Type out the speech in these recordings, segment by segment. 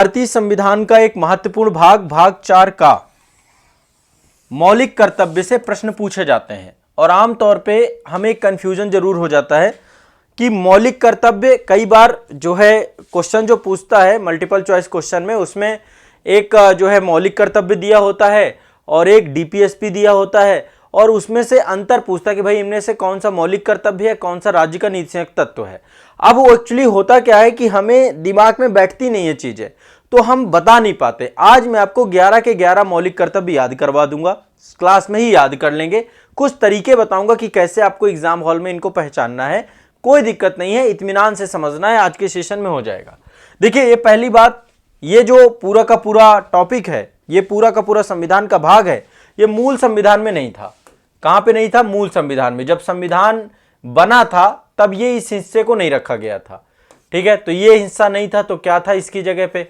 भारतीय संविधान का एक महत्वपूर्ण भाग, भाग 4 का मौलिक कर्तव्य से प्रश्न पूछे जाते हैं और आमतौर पे हमें कंफ्यूजन जरूर हो जाता है कि मौलिक कर्तव्य कई बार जो है क्वेश्चन जो पूछता है मल्टीपल चॉइस क्वेश्चन में, उसमें एक जो है मौलिक कर्तव्य दिया होता है और एक डीपीएसपी दिया होता है और उसमें से अंतर पूछता है कि भाई इनमें से कौन सा मौलिक कर्तव्य है, कौन सा राज्य का नीति संयुक्त तत्व है। अब वो एक्चुअली होता क्या है कि हमें दिमाग में बैठती नहीं है चीजें, तो हम बता नहीं पाते। आज मैं आपको 11 के 11 मौलिक कर्तव्य याद करवा दूंगा, क्लास में ही याद कर लेंगे। कुछ तरीके बताऊंगा कि कैसे आपको एग्जाम हॉल में इनको पहचानना है। कोई दिक्कत नहीं है, इत्मीनान से समझना है, आज के सेशन में हो जाएगा। देखिए, ये पहली बात, ये जो पूरा का पूरा टॉपिक है, ये पूरा का पूरा संविधान का भाग है, ये मूल संविधान में नहीं था। कहां पे नहीं था? मूल संविधान में। जब संविधान बना था तब ये इस हिस्से को नहीं रखा गया था, ठीक है। तो ये हिस्सा नहीं था, तो क्या था इसकी जगह पे?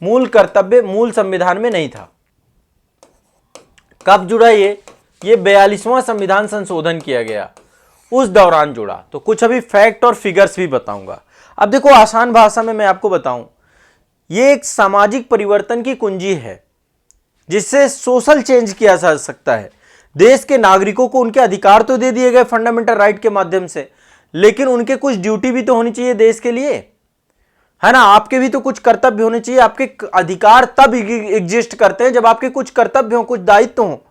मूल कर्तव्य मूल संविधान में नहीं था। कब जुड़ा ये 42वां संविधान संशोधन किया गया, उस दौरान जुड़ा। तो कुछ अभी फैक्ट और फिगर्स भी बताऊंगा। अब देखो, आसान भाषा में मैं आपको बताऊं, ये एक सामाजिक परिवर्तन की कुंजी है जिससे सोशल चेंज किया जा सकता है। देश के नागरिकों को उनके अधिकार तो दे दिए गए फंडामेंटल राइट के माध्यम से, लेकिन उनके कुछ ड्यूटी भी तो होनी चाहिए देश के लिए, है ना। आपके भी तो कुछ कर्तव्य होने चाहिए। आपके अधिकार तब एग्जिस्ट करते हैं जब आपके कुछ कर्तव्य हो, कुछ दायित्व हो।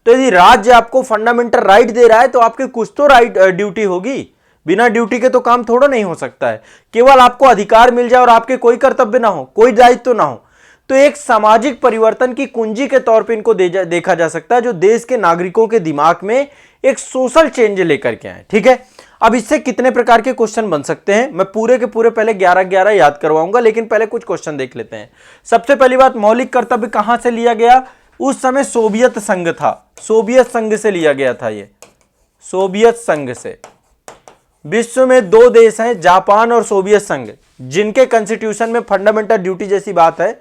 तो यदि राज्य आपको फंडामेंटल राइट दे रहा है तो आपके कुछ तो राइट ड्यूटी होगी। बिना ड्यूटी के तो काम थोड़ा नहीं हो सकता है। केवल आपको अधिकार मिल जाए और आपके कोई कर्तव्य ना हो, कोई दायित्व ना हो, तो एक सामाजिक परिवर्तन की कुंजी के तौर पे इनको देखा जा सकता है, जो देश के नागरिकों के दिमाग में एक सोशल चेंज लेकर के आए, ठीक है। अब इससे कितने प्रकार के क्वेश्चन बन सकते हैं, मैं पूरे के पूरे पहले 11-11 याद करवाऊंगा, लेकिन पहले कुछ क्वेश्चन देख लेते हैं। सबसे पहली बात, मौलिक कर्तव्य कहां से लिया गया? उस समय सोवियत संघ था, सोवियत संघ से लिया गया था। ये सोवियत संघ से। विश्व में 2 देश हैं, जापान और सोवियत संघ, जिनके कॉन्स्टिट्यूशन में फंडामेंटल ड्यूटी जैसी बात है,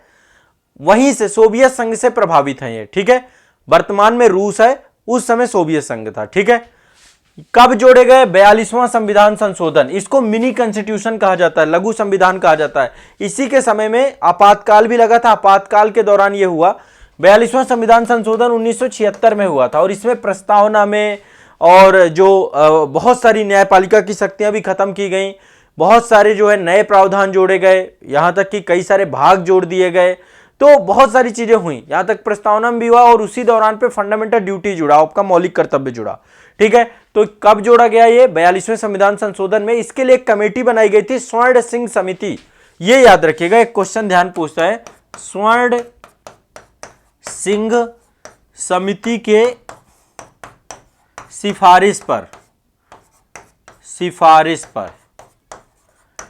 वहीं से सोवियत संघ से प्रभावित है ये, ठीक है। वर्तमान में रूस है, उस समय सोवियत संघ था, ठीक है। कब जोड़े गए? 42वां संविधान संशोधन। इसको मिनी कॉन्स्टिट्यूशन कहा जाता है, लघु संविधान कहा जाता है। इसी के समय में आपातकाल भी लगा था, आपातकाल के दौरान यह हुआ। 42वां संविधान संशोधन 1976 में हुआ था और इसमें प्रस्तावना में और जो बहुत सारी न्यायपालिका की शक्तियां भी खत्म की गई, बहुत सारे जो है नए प्रावधान जोड़े गए, यहां तक कि कई सारे भाग जोड़ दिए गए, तो बहुत सारी चीजें हुई, यहां तक प्रस्तावना भी हुआ और उसी दौरान पे फंडामेंटल ड्यूटी जुड़ा, आपका मौलिक कर्तव्य जुड़ा, ठीक है। तो कब जोड़ा गया ये? 42वें संविधान संशोधन में। इसके लिए एक कमेटी बनाई गई थी, स्वर्ण सिंह समिति। ये याद रखिएगा, एक क्वेश्चन ध्यान पूछता है, स्वर्ण सिंह समिति के सिफारिश पर,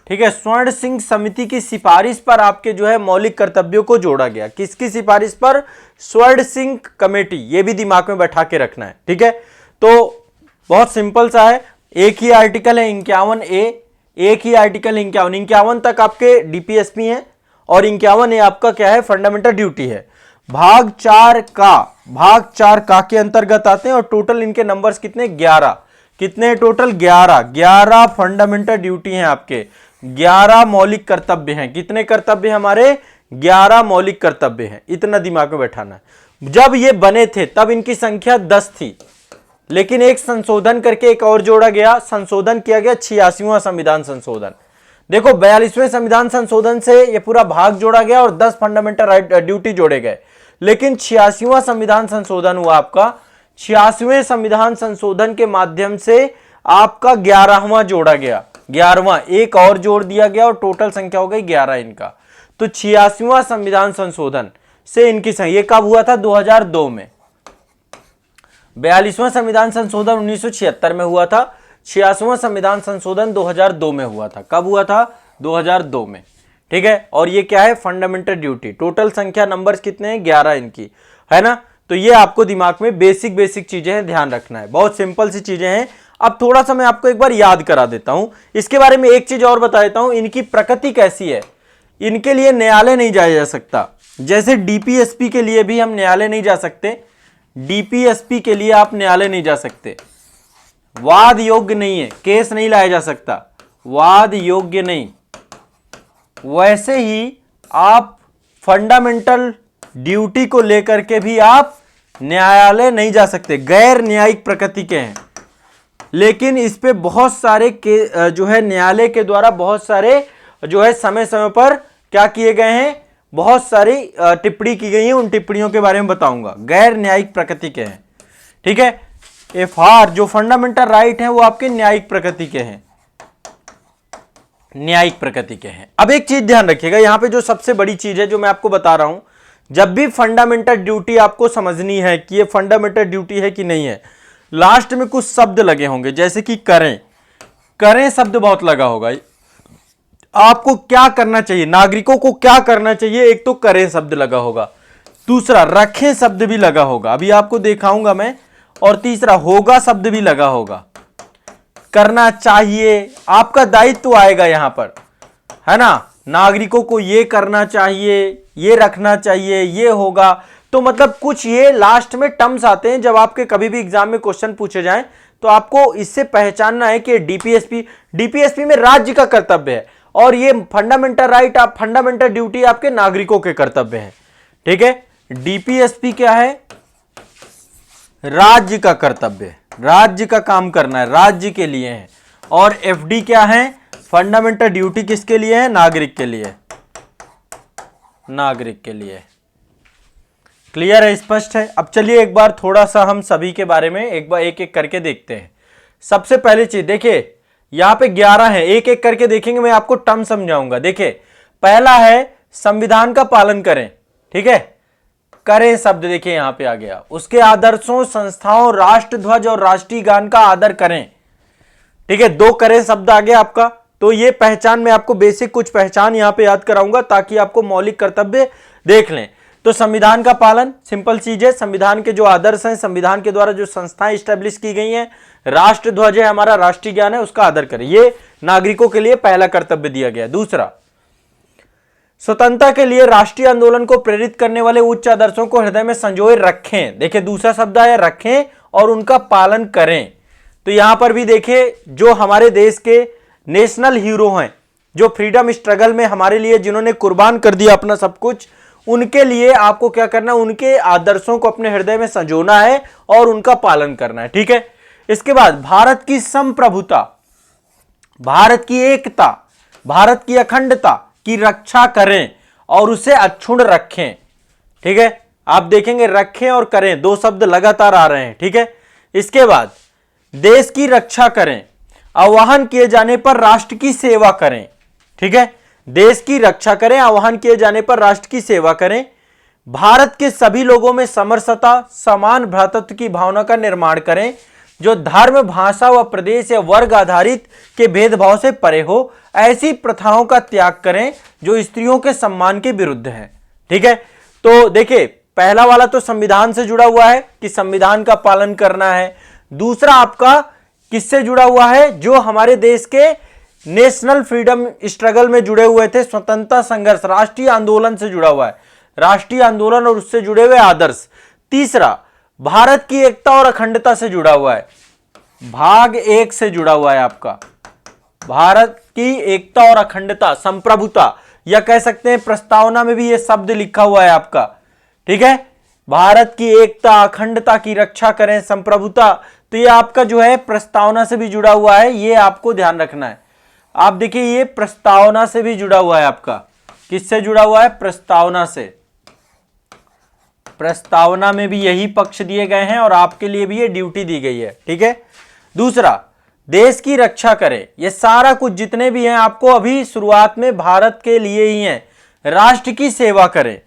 ठीक है। स्वर्ण सिंह समिति की सिफारिश पर आपके जो है मौलिक कर्तव्यों को जोड़ा गया। किसकी सिफारिश पर? स्वर्ण सिंह कमेटी। ये भी दिमाग में बैठा के रखना है, ठीक है। तो बहुत सिंपल सा है, एक ही आर्टिकल है 51A, एक ही आर्टिकल 51 तक आपके डीपीएसपी है और 51A आपका क्या है? फंडामेंटल ड्यूटी है। भाग 4 का के अंतर्गत आते हैं और टोटल इनके नंबर्स कितने? 11। कितने टोटल? 11 फंडामेंटल ड्यूटी हैं आपके, 11 मौलिक कर्तव्य हैं। कितने कर्तव्य हमारे? 11 मौलिक कर्तव्य हैं। इतना दिमाग में बैठाना है। जब ये बने थे तब इनकी संख्या 10 थी, लेकिन एक संशोधन करके एक और जोड़ा गया, संशोधन किया गया 86वां संविधान संशोधन। देखो, 42वें संविधान संशोधन से ये पूरा भाग जोड़ा गया और 10 फंडामेंटल राइट ड्यूटी जोड़े गए, लेकिन 86वां संविधान संशोधन हुआ आपका। 86वें संविधान संशोधन के माध्यम से आपका 11वां जोड़ा गया, 11वां एक और जोड़ दिया गया और टोटल संख्या हो गई 11 इनका। तो 86वां संविधान संशोधन से इनकी संख्या, ये कब हुआ था? 2002 में। 42वां संविधान संशोधन 1976 में हुआ था, 86वां संविधान संशोधन 2002 में हुआ था। कब हुआ था? 2002 में, ठीक है। और ये क्या है? Fundamental duty. टोटल संख्या नंबर्स कितने हैं? 11 इनकी, है ना। तो ये आपको दिमाग में बेसिक चीजें हैं, ध्यान रखना है। बहुत सिंपल सी चीजें हैं। अब थोड़ा सा मैं आपको एक बार याद करा देता हूं। इसके बारे में एक चीज और बता देता हूं, इनकी प्रकृति कैसी है। इनके लिए न्यायालय नहीं जाया जा सकता, जैसे डीपीएसपी के लिए भी हम न्यायालय नहीं जा सकते। डीपीएसपी के लिए आप न्यायालय नहीं जा सकते, वाद योग्य नहीं है, केस नहीं लाया जा सकता, वाद योग्य नहीं। वैसे ही आप फंडामेंटल ड्यूटी को लेकर के भी आप न्यायालय नहीं जा सकते, गैर न्यायिक प्रकृति के हैं। लेकिन इस पे बहुत सारे के जो है न्यायालय के द्वारा बहुत सारे जो है समय समय पर क्या किए गए हैं, बहुत सारी टिप्पणी की गई है, उन टिप्पणियों के बारे में बताऊंगा। गैर न्यायिक प्रकृति के हैं, ठीक है। एफआर जो फंडामेंटल राइट है वो आपके न्यायिक प्रकृति के हैं, न्यायिक प्रकृति के हैं। अब एक चीज ध्यान रखिएगा, यहां पे जो सबसे बड़ी चीज है जो मैं आपको बता रहा हूं, जब भी फंडामेंटल ड्यूटी आपको समझनी है कि ये फंडामेंटल ड्यूटी है कि नहीं है, लास्ट में कुछ शब्द लगे होंगे, जैसे कि करें, करें शब्द बहुत लगा होगा। आपको क्या करना चाहिए, नागरिकों को क्या करना चाहिए, एक तो करें शब्द लगा होगा, दूसरा रखें शब्द भी लगा होगा, अभी आपको दिखाऊंगा मैं, और तीसरा होगा शब्द भी लगा होगा। करना चाहिए, आपका दायित्व आएगा यहां पर, है ना, नागरिकों को ये करना चाहिए, ये रखना चाहिए, ये होगा। तो मतलब कुछ ये लास्ट में टर्म्स आते हैं, जब आपके कभी भी एग्जाम में क्वेश्चन पूछे जाएं तो आपको इससे पहचानना है कि डीपीएसपी में राज्य का कर्तव्य है, और ये फंडामेंटल राइट, आप फंडामेंटल ड्यूटी आपके नागरिकों के कर्तव्य है, ठीक है। डीपीएसपी क्या है, राज्य का कर्तव्य, राज्य का काम करना है, राज्य के लिए है। और एफडी क्या है, फंडामेंटल ड्यूटी किसके लिए है, नागरिक के लिए, नागरिक के लिए। क्लियर है, स्पष्ट है। अब चलिए एक बार थोड़ा सा हम सभी के बारे में एक बार एक एक करके देखते हैं। सबसे पहली चीज देखिए, यहां पे 11 है, एक एक करके देखेंगे, मैं आपको टर्म समझाऊंगा। देखिए पहला है संविधान का पालन करें, ठीक है, करें शब्द देखिए यहां पे आ गया। उसके आदर्शों, संस्थाओं, राष्ट्र ध्वज और राष्ट्रीय गान का आदर करें, ठीक है, 2 करें शब्द आ गया आपका। तो ये पहचान, मैं आपको बेसिक कुछ पहचान यहां पे याद कराऊंगा ताकि आपको मौलिक कर्तव्य देख लें। तो संविधान का पालन, सिंपल चीज है, संविधान के जो आदर्श हैं, संविधान के द्वारा जो संस्थाएं स्टैब्लिश की गई हैं, राष्ट्र ध्वज है हमारा, राष्ट्रीय ज्ञान है, उसका आदर करें, ये नागरिकों के लिए पहला कर्तव्य दिया गया। दूसरा, स्वतंत्रता के लिए राष्ट्रीय आंदोलन को प्रेरित करने वाले उच्च आदर्शों को हृदय में संजोए रखें। देखिए दूसरा शब्द आया रखें, और उनका पालन करें। तो यहां पर भी देखिए, जो हमारे देश के नेशनल हीरो हैं, जो फ्रीडम स्ट्रगल में हमारे लिए जिन्होंने कुर्बान कर दिया अपना सब कुछ, उनके लिए आपको क्या करना है, उनके आदर्शों को अपने हृदय में संजोना है और उनका पालन करना है, ठीक है। इसके बाद भारत की संप्रभुता, भारत की एकता, भारत की अखंडता की रक्षा करें और उसे अक्षुण्ण रखें, ठीक है। आप देखेंगे रखें और करें 2 शब्द लगातार आ रहे हैं, ठीक है। इसके बाद देश की रक्षा करें, आह्वान किए जाने पर राष्ट्र की सेवा करें, ठीक है, देश की रक्षा करें, आह्वान किए जाने पर राष्ट्र की सेवा करें। भारत के सभी लोगों में समरसता, समान भ्रातृत्व की भावना का निर्माण करें, जो धर्म, भाषा व प्रदेश या वर्ग आधारित के भेदभाव से परे हो। ऐसी प्रथाओं का त्याग करें जो स्त्रियों के सम्मान के विरुद्ध है, ठीक है। तो देखिए पहला वाला तो संविधान से जुड़ा हुआ है कि संविधान का पालन करना है। दूसरा आपका किससे जुड़ा हुआ है, जो हमारे देश के नेशनल फ्रीडम स्ट्रगल में जुड़े हुए थे, स्वतंत्रता संघर्ष, राष्ट्रीय आंदोलन से जुड़ा हुआ है, राष्ट्रीय आंदोलन और उससे जुड़े हुए आदर्श। तीसरा भारत की एकता और अखंडता से जुड़ा हुआ है, भाग 1 से जुड़ा हुआ है आपका, भारत की एकता और अखंडता, संप्रभुता, या कह सकते हैं प्रस्तावना में भी ये शब्द लिखा हुआ है आपका, ठीक है। भारत की एकता, अखंडता की रक्षा करें, संप्रभुता, तो ये आपका जो है प्रस्तावना से भी जुड़ा हुआ है, ये आपको ध्यान रखना है। आप देखिए ये प्रस्तावना से भी जुड़ा हुआ है आपका, किससे जुड़ा हुआ है, प्रस्तावना से। प्रस्तावना में भी यही पक्ष दिए गए हैं और आपके लिए भी ये ड्यूटी दी गई है, ठीक है। दूसरा देश की रक्षा करें, ये सारा कुछ जितने भी हैं आपको अभी शुरुआत में भारत के लिए ही हैं। राष्ट्र की सेवा करें,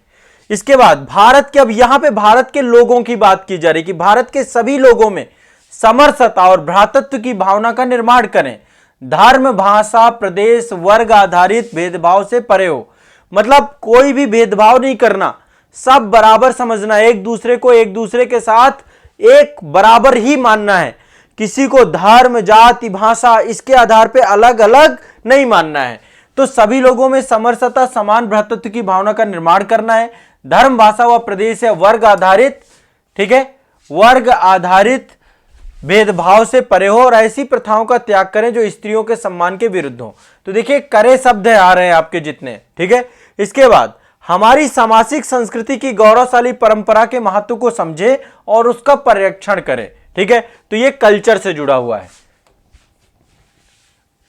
इसके बाद भारत के, अब यहां पे भारत के लोगों की बात की जा रही कि भारत के सभी लोगों में समरसता और भ्रातृत्व की भावना का निर्माण करें, धर्म, भाषा, प्रदेश, वर्ग आधारित भेदभाव से परे हो। मतलब कोई भी भेदभाव नहीं करना, सब बराबर समझना, एक दूसरे को एक दूसरे के साथ एक बराबर ही मानना है, किसी को धर्म, जाति, भाषा इसके आधार पे अलग अलग नहीं मानना है। तो सभी लोगों में समरसता, समान भ्रातृत्व की भावना का निर्माण करना है, धर्म, भाषा व प्रदेश या वर्ग आधारित, ठीक है, वर्ग आधारित भेदभाव से परे हो और ऐसी प्रथाओं का त्याग करें जो स्त्रियों के सम्मान के विरुद्ध हो। तो देखिए करे शब्द आ रहे हैं आपके जितने, ठीक है। इसके बाद हमारी सामाजिक संस्कृति की गौरवशाली परंपरा के महत्व को समझे और उसका परिरक्षण करें। ठीक है, तो ये कल्चर से जुड़ा हुआ है।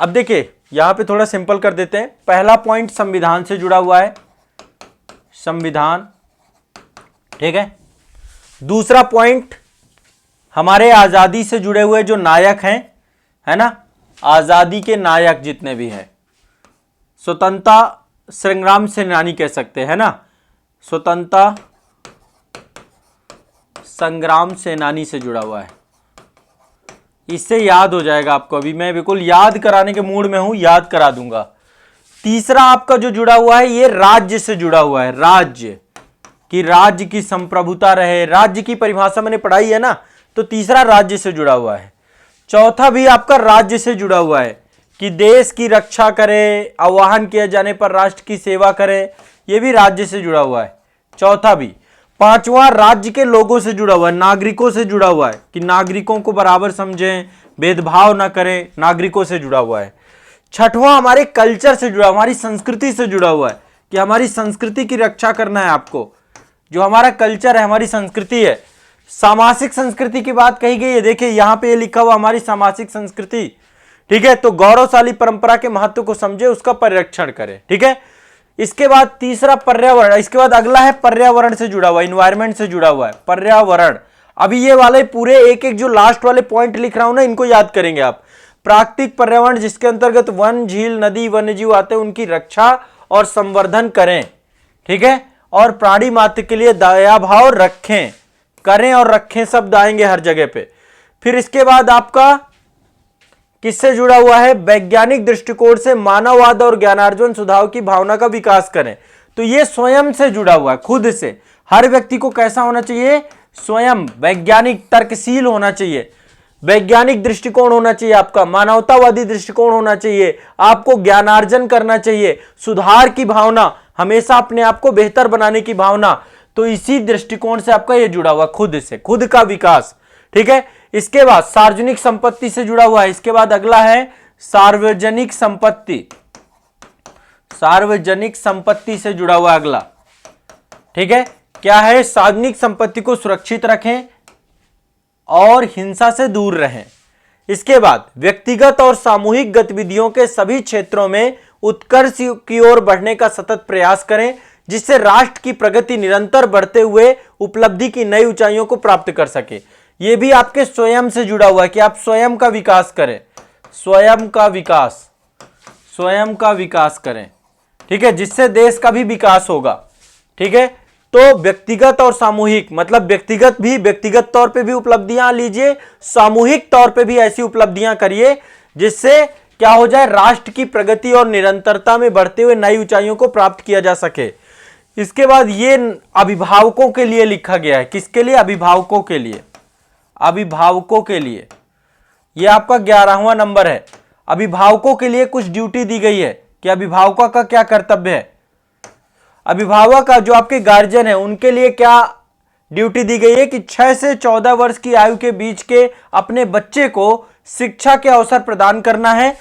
अब देखिए यहां पे थोड़ा सिंपल कर देते हैं। पहला पॉइंट संविधान से जुड़ा हुआ है, संविधान। ठीक है, दूसरा पॉइंट हमारे आजादी से जुड़े हुए जो नायक हैं, है ना, आजादी के नायक जितने भी हैं, स्वतंत्रता संग्राम सेनानी कह सकते हैं ना, स्वतंत्रता संग्राम सेनानी से जुड़ा हुआ है। इससे याद हो जाएगा आपको, अभी मैं बिल्कुल याद कराने के मूड में हूं, याद करा दूंगा। तीसरा आपका जो जुड़ा हुआ है ये राज्य से जुड़ा हुआ है, राज्य कि राज्य की संप्रभुता रहे, राज्य की परिभाषा मैंने पढ़ाई है ना, तो तीसरा राज्य से जुड़ा हुआ है। चौथा भी आपका राज्य से जुड़ा हुआ है कि देश की रक्षा करे, आह्वान किए जाने पर राष्ट्र की सेवा करे, यह भी राज्य से जुड़ा हुआ है, चौथा भी। पांचवा राज्य के लोगों से जुड़ा हुआ है, नागरिकों से जुड़ा हुआ है कि नागरिकों को बराबर समझें, भेदभाव ना करें, नागरिकों से जुड़ा हुआ है। छठवां हमारे कल्चर से जुड़ा, हमारी संस्कृति से जुड़ा हुआ है कि हमारी संस्कृति की रक्षा करना है आपको, जो हमारा कल्चर है, हमारी संस्कृति है। सामाजिक संस्कृति की बात कही गई है, देखिए यहां पे ये लिखा हुआ हमारी सामाजिक संस्कृति। ठीक है, तो गौरवशाली परंपरा के महत्व को समझे, उसका परिरक्षण करें। ठीक है, इसके बाद तीसरा पर्यावरण, इसके बाद अगला है पर्यावरण से जुड़ा हुआ, इन्वायरमेंट से जुड़ा हुआ है पर्यावरण। अभी ये वाले पूरे एक एक जो लास्ट वाले पॉइंट लिख रहा हूं ना, इनको याद करेंगे आप। प्राकृतिक पर्यावरण जिसके अंतर्गत वन, झील, नदी, वन्यजीव आते हैं, उनकी रक्षा और संवर्धन करें। ठीक है, और प्राणी मात्र के लिए दया भाव रखें, करें और रखें शब्द आएंगे हर जगह पे। फिर इसके बाद आपका किससे जुड़ा हुआ है, वैज्ञानिक दृष्टिकोण से मानववाद और ज्ञानार्जन सुधार की भावना का विकास करें। तो ये स्वयं से जुड़ा हुआ है, खुद से। हर व्यक्ति को कैसा होना चाहिए, स्वयं वैज्ञानिक तर्कशील होना चाहिए, वैज्ञानिक दृष्टिकोण होना चाहिए आपका, मानवतावादी दृष्टिकोण होना चाहिए, आपको ज्ञानार्जन करना चाहिए, सुधार की भावना, हमेशा अपने आप को बेहतर बनाने की भावना। तो इसी दृष्टिकोण से आपका ये जुड़ा हुआ, खुद से, खुद का विकास। ठीक है, इसके बाद सार्वजनिक संपत्ति से जुड़ा हुआ है। इसके बाद अगला है सार्वजनिक संपत्ति, सार्वजनिक संपत्ति से जुड़ा हुआ अगला। ठीक है, क्या है, सार्वजनिक संपत्ति को सुरक्षित रखें और हिंसा से दूर रहें। इसके बाद व्यक्तिगत और सामूहिक गतिविधियों के सभी क्षेत्रों में उत्कर्ष की ओर बढ़ने का सतत प्रयास करें, जिससे राष्ट्र की प्रगति निरंतर बढ़ते हुए उपलब्धि की नई ऊंचाइयों को प्राप्त कर सके। यह भी आपके स्वयं से जुड़ा हुआ है कि आप स्वयं का विकास करें, स्वयं का विकास, स्वयं का विकास करें। ठीक है, जिससे देश का भी विकास होगा। ठीक है, तो व्यक्तिगत और सामूहिक, मतलब व्यक्तिगत भी, व्यक्तिगत तौर पे भी उपलब्धियां लीजिए, सामूहिक तौर पे भी ऐसी उपलब्धियां करिए जिससे क्या हो जाए, राष्ट्र की प्रगति और निरंतरता में बढ़ते हुए नई ऊंचाइयों को प्राप्त किया जा सके। इसके बाद ये अभिभावकों के लिए लिखा गया है, किसके लिए, अभिभावकों के लिए, अभिभावकों के लिए। यह आपका 11वां नंबर है। अभिभावकों के लिए कुछ ड्यूटी दी गई है कि अभिभावकों का क्या कर्तव्य है, अभिभावक का जो आपके गार्जियन है उनके लिए क्या ड्यूटी दी गई है कि 6 से 14 वर्ष की आयु के बीच के अपने बच्चे को शिक्षा के अवसर प्रदान करना है।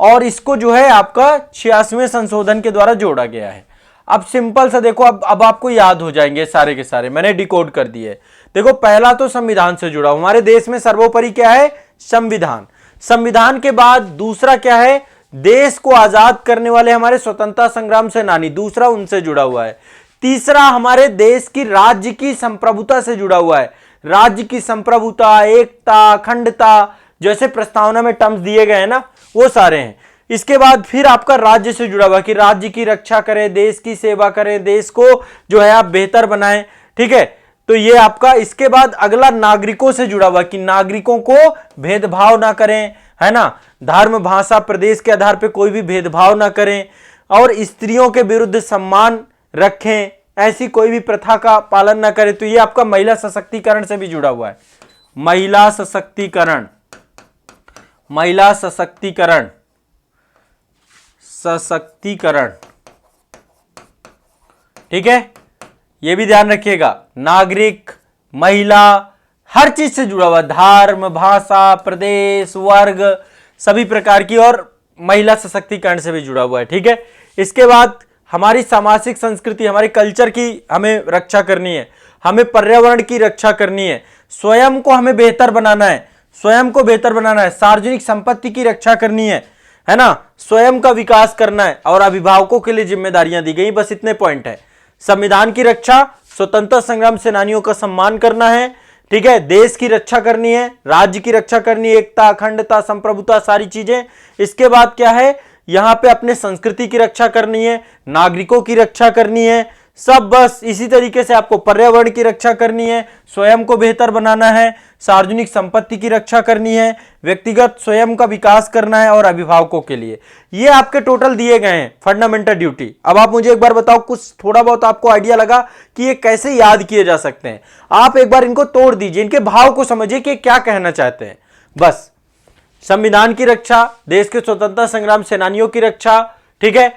और इसको जो है आपका 86वें संशोधन के द्वारा जोड़ा गया है। अब सिंपल सा देखो, अब आपको याद हो जाएंगे सारे के सारे, मैंने डिकोड कर दिए। देखो पहला तो संविधान से जुड़ा, हमारे देश में सर्वोपरि क्या है, संविधान। संविधान के बाद दूसरा क्या है, देश को आजाद करने वाले हमारे स्वतंत्रता संग्राम सेनानी, दूसरा उनसे जुड़ा हुआ है। तीसरा हमारे देश की राज्य की संप्रभुता से जुड़ा हुआ है, राज्य की संप्रभुता, एकता, अखंडता, जैसे प्रस्तावना में टर्म्स दिए गए हैं ना, वो सारे हैं। इसके बाद फिर आपका राज्य से जुड़ा हुआ कि राज्य की रक्षा करें, देश की सेवा करें, देश को जो है आप बेहतर बनाएं। ठीक है, तो ये आपका। इसके बाद अगला नागरिकों से जुड़ा हुआ कि नागरिकों को भेदभाव ना करें, है ना, धर्म, भाषा, प्रदेश के आधार पर कोई भी भेदभाव ना करें, और स्त्रियों के विरुद्ध सम्मान रखें, ऐसी कोई भी प्रथा का पालन ना करें। तो ये आपका महिला सशक्तिकरण से भी जुड़ा हुआ है, महिला सशक्तिकरण, महिला सशक्तिकरण, सशक्तिकरण। ठीक है, यह भी ध्यान रखिएगा, नागरिक, महिला, हर चीज से जुड़ा हुआ, धर्म, भाषा, प्रदेश, वर्ग, सभी प्रकार की, और महिला सशक्तिकरण से भी जुड़ा हुआ है। ठीक है, इसके बाद हमारी सामाजिक संस्कृति, हमारी कल्चर की हमें रक्षा करनी है, हमें पर्यावरण की रक्षा करनी है, स्वयं को हमें बेहतर बनाना है, स्वयं को बेहतर बनाना है, सार्वजनिक संपत्ति की रक्षा करनी है ना, स्वयं का विकास करना है और अभिभावकों के लिए जिम्मेदारियां दी गई। बस इतने पॉइंट है। संविधान की रक्षा, स्वतंत्रता संग्राम सेनानियों का सम्मान करना है, ठीक है, देश की रक्षा करनी है, राज्य की रक्षा करनी है, एकता, अखंडता, संप्रभुता, सारी चीजें। इसके बाद क्या है, यहां पे अपने संस्कृति की रक्षा करनी है, नागरिकों की रक्षा करनी है, सब बस इसी तरीके से आपको पर्यावरण की रक्षा करनी है, स्वयं को बेहतर बनाना है, सार्वजनिक संपत्ति की रक्षा करनी है, व्यक्तिगत स्वयं का विकास करना है और अभिभावकों के लिए। ये आपके टोटल दिए गए हैं फंडामेंटल ड्यूटी। अब आप मुझे एक बार बताओ, कुछ थोड़ा बहुत आपको आइडिया लगा कि ये कैसे याद किए जा सकते हैं? आप एक बार इनको तोड़ दीजिए, इनके भाव को समझिए कि क्या कहना चाहते हैं। बस संविधान की रक्षा, देश के स्वतंत्रता संग्राम सेनानियों की रक्षा, ठीक है,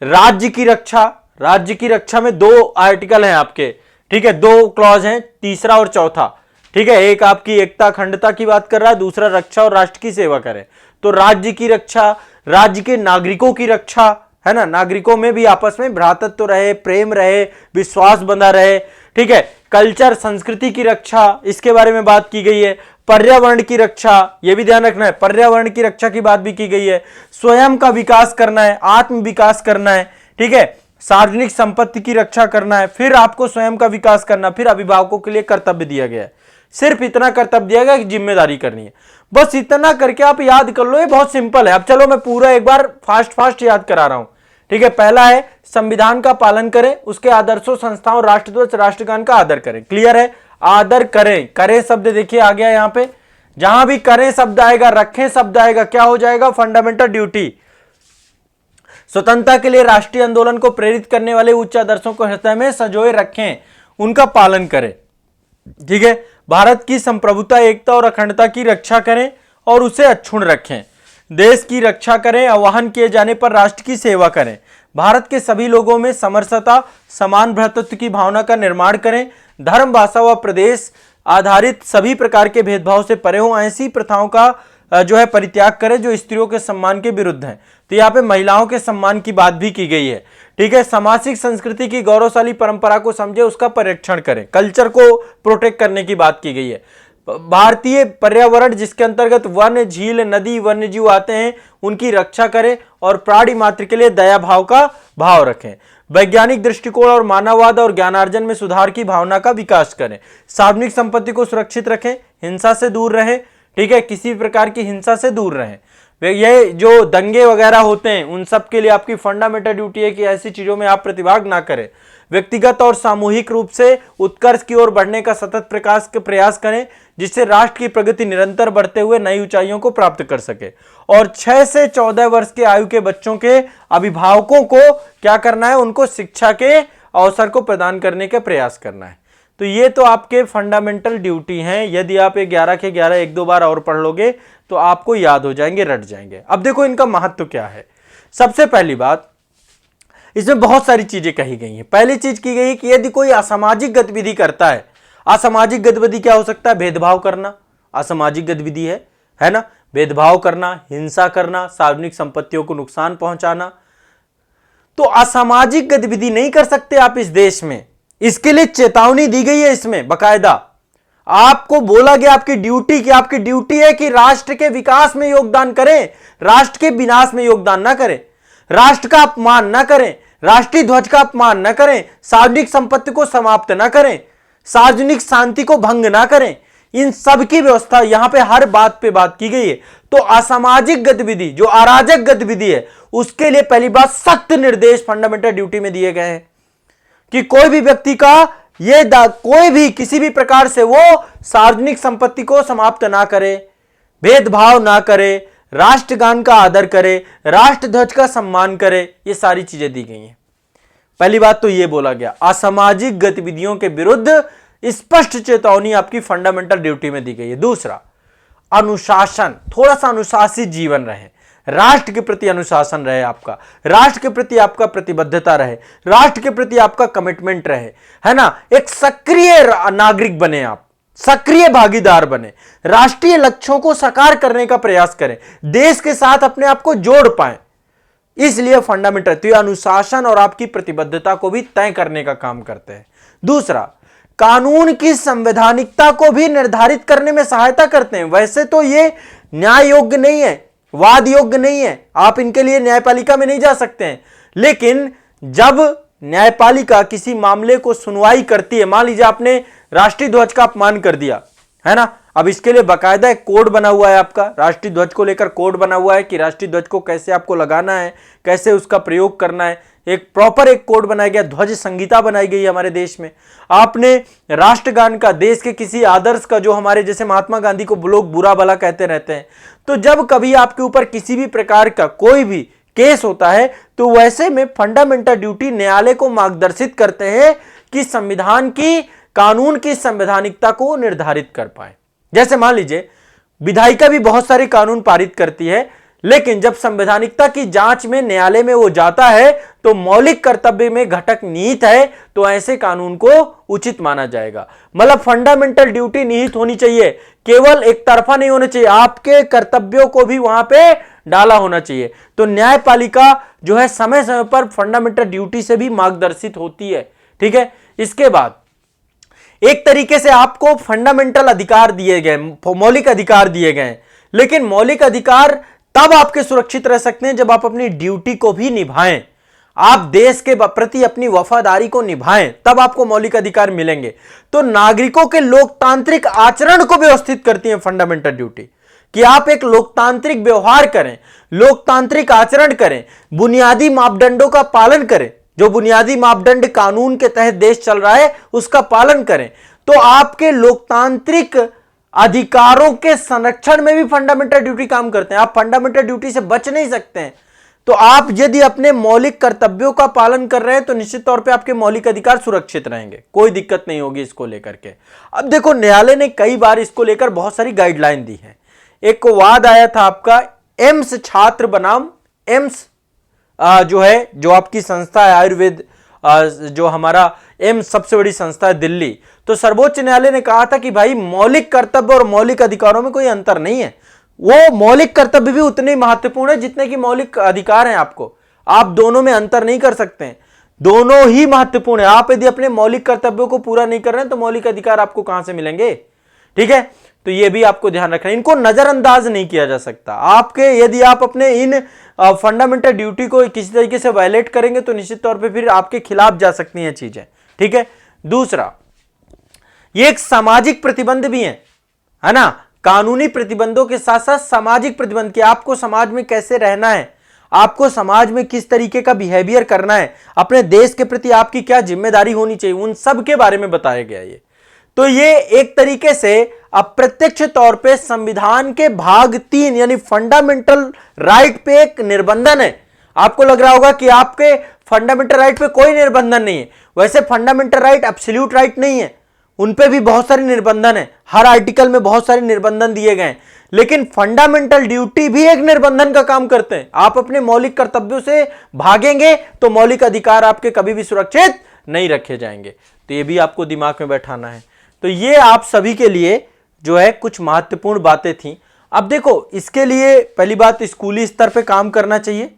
राज्य की रक्षा, राज्य की रक्षा में 2 आर्टिकल हैं आपके, ठीक है, 2 क्लॉज हैं, तीसरा और चौथा, ठीक है, एक आपकी एकता अखंडता की बात कर रहा है, दूसरा रक्षा और राष्ट्र की सेवा करें। तो राज्य की रक्षा, राज्य के नागरिकों की रक्षा, है ना, नागरिकों में भी आपस में भ्रातृत्व रहे, प्रेम रहे, विश्वास बंधा रहे, ठीक है, कल्चर संस्कृति की रक्षा, इसके बारे में बात की गई है। पर्यावरण की रक्षा, यह भी ध्यान रखना है, पर्यावरण की रक्षा की बात भी की गई है। स्वयं का विकास करना है, आत्म विकास करना है, ठीक है, सार्वजनिक संपत्ति की रक्षा करना है, फिर आपको स्वयं का विकास करना, फिर अभिभावकों के लिए कर्तव्य दिया गया है। सिर्फ इतना कर्तव्य दिया गया कि जिम्मेदारी करनी है। बस इतना करके आप याद कर लो, ये बहुत सिंपल है। अब चलो मैं पूरा एक बार फास्ट याद करा रहा हूं, ठीक है। पहला है संविधान का पालन करें, उसके आदर्शों, संस्थाओं, राष्ट्रध्वज, राष्ट्रगान का आदर करें। क्लियर है? आदर करें, करें शब्द देखिए आ गया यहां पे, जहां भी करें शब्द आएगा, रखें शब्द आएगा, क्या हो जाएगा? Fundamental duty. स्वतंत्रता के लिए राष्ट्रीय आंदोलन को प्रेरित करने वाले उच्च आदर्शों को हृदय में संजोए रखें, उनका पालन करें, ठीक है। भारत की संप्रभुता, एकता और अखंडता की रक्षा करें और उसे अक्षुण्ण रखें। देश की रक्षा करें, आह्वान किए जाने पर राष्ट्र की सेवा करें। भारत के सभी लोगों में समरसता, समान भ्रातृत्व की भावना का निर्माण करें। धर्म, भाषा व प्रदेश आधारित सभी प्रकार के भेदभाव से परे हो, ऐसी प्रथाओं का जो है परित्याग करें जो स्त्रियों के सम्मान के विरुद्ध हैं। तो यहाँ पे महिलाओं के सम्मान की बात भी की गई है, ठीक है। सामाजिक संस्कृति की गौरवशाली परंपरा को समझे, उसका परिरक्षण करें, कल्चर को प्रोटेक्ट करने की बात की गई है। भारतीय पर्यावरण जिसके अंतर्गत वन, झील, नदी, वन्य जीव आते हैं, उनकी रक्षा करें और प्राणी मात्र के लिए दया भाव का भाव रखें। वैज्ञानिक दृष्टिकोण और मानववाद और ज्ञानार्जन में सुधार की भावना का विकास करें। सार्वजनिक संपत्ति को सुरक्षित रखें, हिंसा से दूर रहें, ठीक है, किसी प्रकार की हिंसा से दूर रहें। ये जो दंगे वगैरह होते हैं उन सब के लिए आपकी फंडामेंटल ड्यूटी है कि ऐसी चीजों में आप प्रतिभाग ना करें। व्यक्तिगत और सामूहिक रूप से उत्कर्ष की ओर बढ़ने का सतत प्रयास करें, जिससे राष्ट्र की प्रगति निरंतर बढ़ते हुए नई ऊंचाइयों को प्राप्त कर सके। और 6 से 14 वर्ष के आयु के बच्चों के अभिभावकों को क्या करना है? उनको शिक्षा के अवसर को प्रदान करने का प्रयास करना है। तो ये तो आपके फंडामेंटल ड्यूटी हैं। यदि आप 11 के 11 1-2 बार और पढ़ लोगे तो आपको याद हो जाएंगे, रट जाएंगे। अब देखो इनका महत्व क्या है। सबसे पहली बात, इसमें बहुत सारी चीजें कही गई हैं। पहली चीज की गई कि यदि कोई असामाजिक गतिविधि करता है, असामाजिक गतिविधि क्या हो सकता है? भेदभाव करना असामाजिक गतिविधि है ना, भेदभाव करना, हिंसा करना, सार्वजनिक संपत्तियों को नुकसान पहुंचाना। तो असामाजिक गतिविधि नहीं कर सकते आप इस देश में, इसके लिए चेतावनी दी गई है। इसमें बकायदा आपको बोला गया आपकी ड्यूटी की, आपकी ड्यूटी है कि राष्ट्र के विकास में योगदान करें, राष्ट्र के विनाश में योगदान ना करें, राष्ट्र का अपमान ना करें, राष्ट्रीय ध्वज का अपमान ना करें, सार्वजनिक संपत्ति को समाप्त ना करें, सार्वजनिक शांति को भंग ना करें। इन सब की व्यवस्था यहां पे हर बात पे बात की गई है। तो असामाजिक गतिविधि, जो अराजक गतिविधि है, उसके लिए पहली बात सख्त निर्देश फंडामेंटल ड्यूटी में दिए गए हैं कि कोई भी व्यक्ति का ये कोई भी किसी भी प्रकार से वो सार्वजनिक संपत्ति को समाप्त ना करे, भेदभाव ना करे, राष्ट्रगान का आदर करे, राष्ट्रध्वज का सम्मान करे। ये सारी चीजें दी गई हैं। पहली बात तो ये बोला गया, असामाजिक गतिविधियों के विरुद्ध स्पष्ट चेतावनी आपकी फंडामेंटल ड्यूटी में दी गई है। दूसरा, अनुशासन, थोड़ा सा अनुशासित जीवन रहे, राष्ट्र के प्रति अनुशासन रहे आपका, राष्ट्र के प्रति आपका प्रतिबद्धता रहे, राष्ट्र के प्रति आपका कमिटमेंट रहे, है ना। एक सक्रिय नागरिक बने आप, सक्रिय भागीदार बने, राष्ट्रीय लक्ष्यों को साकार करने का प्रयास करें, देश के साथ अपने आप को जोड़ पाए। इसलिए फंडामेंटल तो ये अनुशासन और आपकी प्रतिबद्धता को भी तय करने का काम करते हैं। दूसरा, कानून की संवैधानिकता को भी निर्धारित करने में सहायता करते हैं। वैसे तो ये न्याय योग्य नहीं है, वाद योग्य नहीं है, आप इनके लिए न्यायपालिका में नहीं जा सकते हैं, लेकिन जब न्यायपालिका किसी मामले को सुनवाई करती है, मान लीजिए आपने राष्ट्रीय ध्वज का अपमान कर दिया है ना, अब इसके लिए बाकायदा एक कोड बना हुआ है, आपका राष्ट्रीय ध्वज को लेकर कोड बना हुआ है कि राष्ट्रीय ध्वज को कैसे आपको लगाना है, कैसे उसका प्रयोग करना है, एक प्रॉपर एक कोड बनाया गया, ध्वज संहिता बनाई गई है हमारे देश में। आपने राष्ट्रगान का, देश के किसी आदर्श का, जो हमारे जैसे महात्मा गांधी को लोग बुरा भला कहते रहते हैं, तो जब कभी आपके ऊपर किसी भी प्रकार का कोई भी केस होता है तो वैसे में फंडामेंटल ड्यूटी न्यायालय को मार्गदर्शित करते हैं कि संविधान की, कानून की संवैधानिकता को निर्धारित कर पाए। जैसे मान लीजिए विधायिका भी बहुत सारे कानून पारित करती है, लेकिन जब संवैधानिकता की जांच में न्यायालय में वो जाता है तो मौलिक कर्तव्य में घटक निहित है, तो ऐसे कानून को उचित माना जाएगा। मतलब फंडामेंटल ड्यूटी निहित होनी चाहिए, केवल एक तरफा नहीं होना चाहिए, आपके कर्तव्यों को भी वहां पे डाला होना चाहिए। तो न्यायपालिका जो है समय समय पर फंडामेंटल ड्यूटी से भी मार्गदर्शित होती है। ठीक है, इसके बाद एक तरीके से आपको फंडामेंटल अधिकार दिए गए, मौलिक अधिकार दिए गए, लेकिन मौलिक अधिकार तब आपके सुरक्षित रह सकते हैं जब आप अपनी ड्यूटी को भी निभाएं, आप देश के प्रति अपनी वफादारी को निभाएं, तब आपको मौलिक अधिकार मिलेंगे। तो नागरिकों के लोकतांत्रिक आचरण को व्यवस्थित करती है फंडामेंटल ड्यूटी, कि आप एक लोकतांत्रिक व्यवहार करें, लोकतांत्रिक आचरण करें, बुनियादी मापदंडों का पालन करें, जो बुनियादी मापदंड कानून के तहत देश चल रहा है उसका पालन करें। तो आपके लोकतांत्रिक अधिकारों के संरक्षण में भी फंडामेंटल ड्यूटी काम करते हैं। आप फंडामेंटल ड्यूटी से बच नहीं सकते हैं। तो आप यदि अपने मौलिक कर्तव्यों का पालन कर रहे हैं तो निश्चित तौर पे आपके मौलिक अधिकार सुरक्षित रहेंगे, कोई दिक्कत नहीं होगी इसको लेकर के। अब देखो, न्यायालय ने कई बार इसको लेकर बहुत सारी गाइडलाइन दी है। एक को वाद आया था आपका एम्स छात्र बनाम एम्स जो है, जो आपकी संस्था है आयुर्वेद, जो हमारा एम्स सबसे बड़ी संस्था है दिल्ली, तो सर्वोच्च न्यायालय ने कहा था कि भाई मौलिक कर्तव्य और मौलिक अधिकारों में कोई अंतर नहीं है। वो मौलिक कर्तव्य भी उतने महत्वपूर्ण है जितने की मौलिक अधिकार हैं आपको, आप दोनों में अंतर नहीं कर सकते हैं, दोनों ही महत्वपूर्ण है। आप यदि अपने मौलिक कर्तव्यों को पूरा नहीं कर रहे हैं तो मौलिक अधिकार आपको कहां से मिलेंगे। ठीक है, तो ये भी आपको ध्यान रखना है, इनको नजरअंदाज नहीं किया जा सकता। आपके यदि आप अपने इन फंडामेंटल ड्यूटी को किसी तरीके से वायलेट करेंगे तो निश्चित तौर पे फिर आपके खिलाफ जा सकती हैं चीजें। ठीक है, दूसरा, ये एक सामाजिक प्रतिबंध भी है ना, कानूनी प्रतिबंधों के साथ साथ सामाजिक प्रतिबंध, कि आपको समाज में कैसे रहना है, आपको समाज में किस तरीके का बिहेवियर करना है, अपने देश के प्रति आपकी क्या जिम्मेदारी होनी चाहिए, उन सब के बारे में बताया गया ये। तो ये एक तरीके से अप्रत्यक्ष तौर पे संविधान के भाग 3 यानी फंडामेंटल राइट पे एक निर्बंधन है। आपको लग रहा होगा कि आपके फंडामेंटल राइट पे कोई निर्बंधन नहीं है, वैसे फंडामेंटल राइट एब्सोल्यूट राइट नहीं है, उन पे भी बहुत सारे निर्बंधन है, हर आर्टिकल में बहुत सारे निर्बंधन दिए गए हैं, लेकिन फंडामेंटल ड्यूटी भी एक निर्बंधन का काम करते हैं। आप अपने मौलिक कर्तव्यों से भागेंगे तो मौलिक अधिकार आपके कभी भी सुरक्षित नहीं रखे जाएंगे। तो ये भी आपको दिमाग में बैठाना है। तो ये आप सभी के लिए जो है कुछ महत्वपूर्ण बातें थी। अब देखो, इसके लिए पहली बात स्कूली स्तर पे काम करना चाहिए।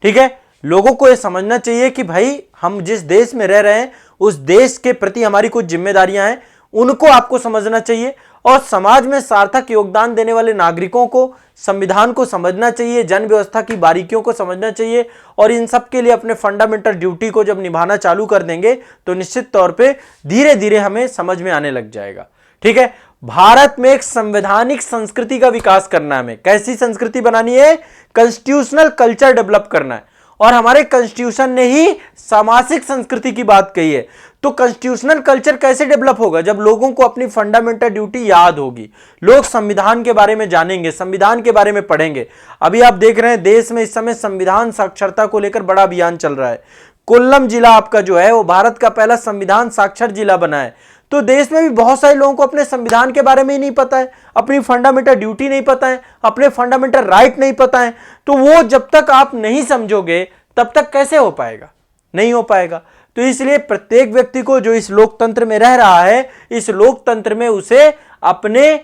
ठीक है, लोगों को ये समझना चाहिए कि भाई हम जिस देश में रह रहे हैं उस देश के प्रति हमारी कुछ जिम्मेदारियां हैं, उनको आपको समझना चाहिए, और समाज में सार्थक योगदान देने वाले नागरिकों को संविधान को समझना चाहिए, जन व्यवस्था की बारीकियों को समझना चाहिए, और इन सब के लिए अपने फंडामेंटल ड्यूटी को जब निभाना चालू कर देंगे तो निश्चित तौर पे धीरे धीरे हमें समझ में आने लग जाएगा। ठीक है, भारत में एक संवैधानिक संस्कृति का विकास करना है। हमें कैसी संस्कृति बनानी है, कॉन्स्टिट्यूशनल कल्चर डेवलप करना है, और हमारे कॉन्स्टिट्यूशन ने ही सामाजिक संस्कृति की बात कही है। तो कॉन्स्टिट्यूशनल कल्चर कैसे डेवलप होगा, जब लोगों को अपनी फंडामेंटल ड्यूटी याद होगी, लोग संविधान के बारे में जानेंगे, संविधान के बारे में पढ़ेंगे। अभी आप देख रहे हैं देश में इस समय संविधान साक्षरता को लेकर बड़ा अभियान चल रहा है। कोल्लम जिला आपका जो है वो भारत का पहला संविधान साक्षर जिला बना है। तो देश में भी बहुत सारे लोगों को अपने संविधान के बारे में ही नहीं पता है, अपनी फंडामेंटल ड्यूटी नहीं पता है, अपने फंडामेंटल राइट नहीं पता है। तो वो जब तक आप नहीं समझोगे तब तक कैसे हो पाएगा, नहीं हो पाएगा। तो इसलिए प्रत्येक व्यक्ति को जो इस लोकतंत्र में रह रहा है, इस लोकतंत्र में उसे अपने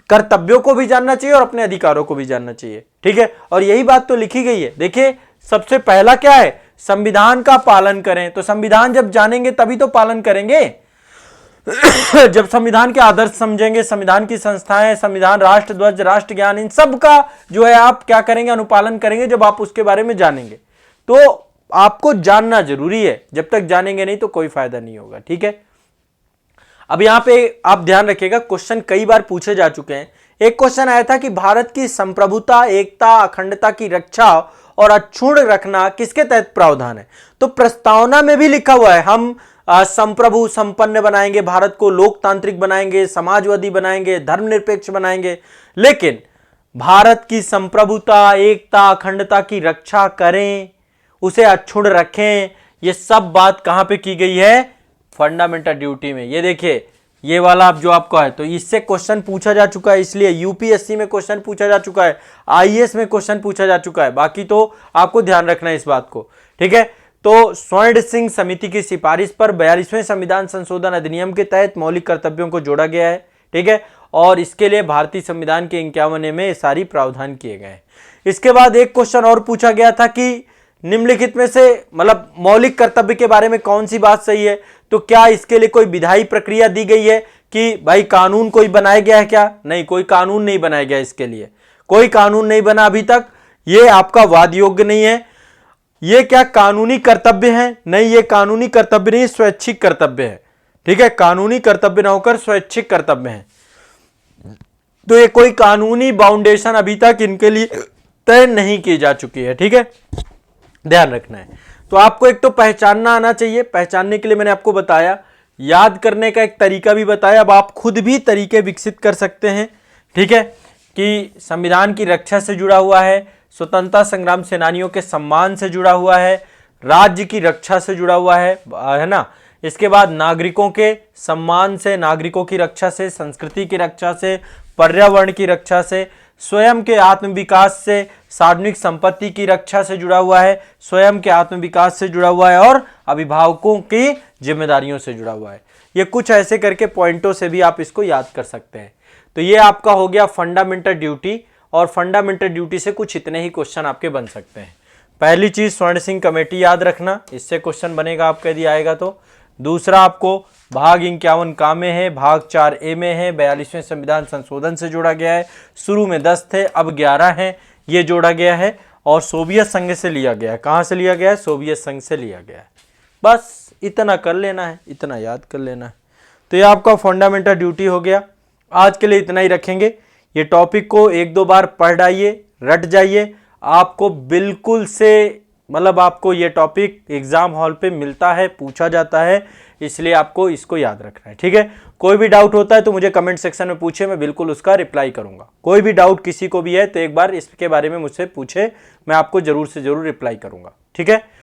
कर्तव्यों को भी जानना चाहिए और अपने अधिकारों को भी जानना चाहिए। ठीक है, और यही बात तो लिखी गई है। देखिए, सबसे पहला क्या है, संविधान का पालन करें। तो संविधान जब जानेंगे तभी तो पालन करेंगे। जब संविधान के आदर्श समझेंगे, संविधान की संस्थाएं, संविधान, राष्ट्र ध्वज, राष्ट्र ज्ञान, इन सब का जो है आप क्या करेंगे, अनुपालन करेंगे जब आप उसके बारे में जानेंगे। तो आपको जानना जरूरी है, जब तक जानेंगे नहीं तो कोई फायदा नहीं होगा। ठीक है, अब यहां पे आप ध्यान रखिएगा, क्वेश्चन कई बार पूछे जा चुके हैं। एक क्वेश्चन आया था कि भारत की संप्रभुता, एकता, अखंडता की रक्षा और अक्षुण्ण रखना किसके तहत प्रावधान है। तो प्रस्तावना में भी लिखा हुआ है हम संप्रभु संपन्न बनाएंगे, भारत को लोकतांत्रिक बनाएंगे, समाजवादी बनाएंगे, धर्मनिरपेक्ष बनाएंगे, लेकिन भारत की संप्रभुता, एकता, अखंडता की रक्षा करें, उसे अक्षुण्ण रखें, ये सब बात कहां पे की गई है, फंडामेंटल ड्यूटी में। ये देखिए, ये वाला आप जो आपका है, तो इससे क्वेश्चन पूछा जा चुका है, इसलिए यूपीएससी में क्वेश्चन पूछा जा चुका है, आईएएस में क्वेश्चन पूछा जा चुका है। बाकी तो आपको ध्यान रखना है इस बात को। ठीक है, तो स्वर्ण सिंह समिति की सिफारिश पर 42वें संविधान संशोधन अधिनियम के तहत मौलिक कर्तव्यों को जोड़ा गया है। ठीक है, और इसके लिए भारतीय संविधान के 51वें में सारी प्रावधान किए गए हैं। इसके बाद एक क्वेश्चन और पूछा गया था कि निम्नलिखित में से मतलब मौलिक कर्तव्य के बारे में कौन सी बात सही है। तो क्या इसके लिए कोई विधायी प्रक्रिया दी गई है कि भाई कानून कोई बनाया गया है क्या? नहीं, कोई कानून नहीं बनाया गया, इसके लिए कोई कानून नहीं बना अभी तक। ये आपका वाद योग्य नहीं है। ये क्या कानूनी कर्तव्य है? नहीं, ये कानूनी कर्तव्य नहीं, स्वैच्छिक कर्तव्य है। ठीक है, कानूनी कर्तव्य ना होकर स्वैच्छिक कर्तव्य है। तो ये कोई कानूनी बाउंडेशन अभी तक इनके लिए तय नहीं की जा चुकी है। ठीक है, ध्यान रखना है। तो आपको एक तो पहचानना आना चाहिए, पहचानने के लिए मैंने आपको बताया, याद करने का एक तरीका भी बताया। अब आप खुद भी तरीके विकसित कर सकते हैं। ठीक है, कि संविधान की रक्षा से जुड़ा हुआ है, स्वतंत्रता संग्राम सेनानियों के सम्मान से जुड़ा हुआ है, राज्य की रक्षा से जुड़ा हुआ है ना। इसके बाद नागरिकों के सम्मान से, नागरिकों की रक्षा से, संस्कृति की रक्षा से, पर्यावरण की रक्षा से, स्वयं के आत्मविकास से, सार्वजनिक संपत्ति की रक्षा से जुड़ा हुआ है, स्वयं के आत्मविकास से जुड़ा हुआ है और अभिभावकों की जिम्मेदारियों से जुड़ा हुआ है। ये कुछ ऐसे करके पॉइंटों से भी आप इसको याद कर सकते हैं। तो ये आपका हो गया फंडामेंटल ड्यूटी, और फंडामेंटल ड्यूटी से कुछ इतने ही क्वेश्चन आपके बन सकते हैं। पहली चीज स्वर्ण सिंह कमेटी याद रखना, इससे क्वेश्चन बनेगा आपका यदि आएगा तो। दूसरा आपको भाग 51 का में है, भाग 4A में है, 42वें संविधान संशोधन से जोड़ा गया है। शुरू में 10 थे, अब 11 हैं, ये जोड़ा गया है और सोवियत संघ से लिया गया है। कहाँ से लिया गया है? सोवियत संघ से लिया गया है। बस इतना कर लेना है, इतना याद कर लेना है। तो ये आपका फंडामेंटल ड्यूटी हो गया। आज के लिए इतना ही रखेंगे। ये टॉपिक को 1-2 बार पढ़ डाइए, रट जाइए। आपको बिल्कुल से मतलब आपको ये टॉपिक एग्जाम हॉल पे मिलता है, पूछा जाता है, इसलिए आपको इसको याद रखना है। ठीक है, कोई भी डाउट होता है तो मुझे कमेंट सेक्शन में पूछे, मैं बिल्कुल उसका रिप्लाई करूंगा। कोई भी डाउट किसी को भी है तो एक बार इसके बारे में मुझसे पूछे, मैं आपको जरूर से जरूर रिप्लाई करूंगा। ठीक है।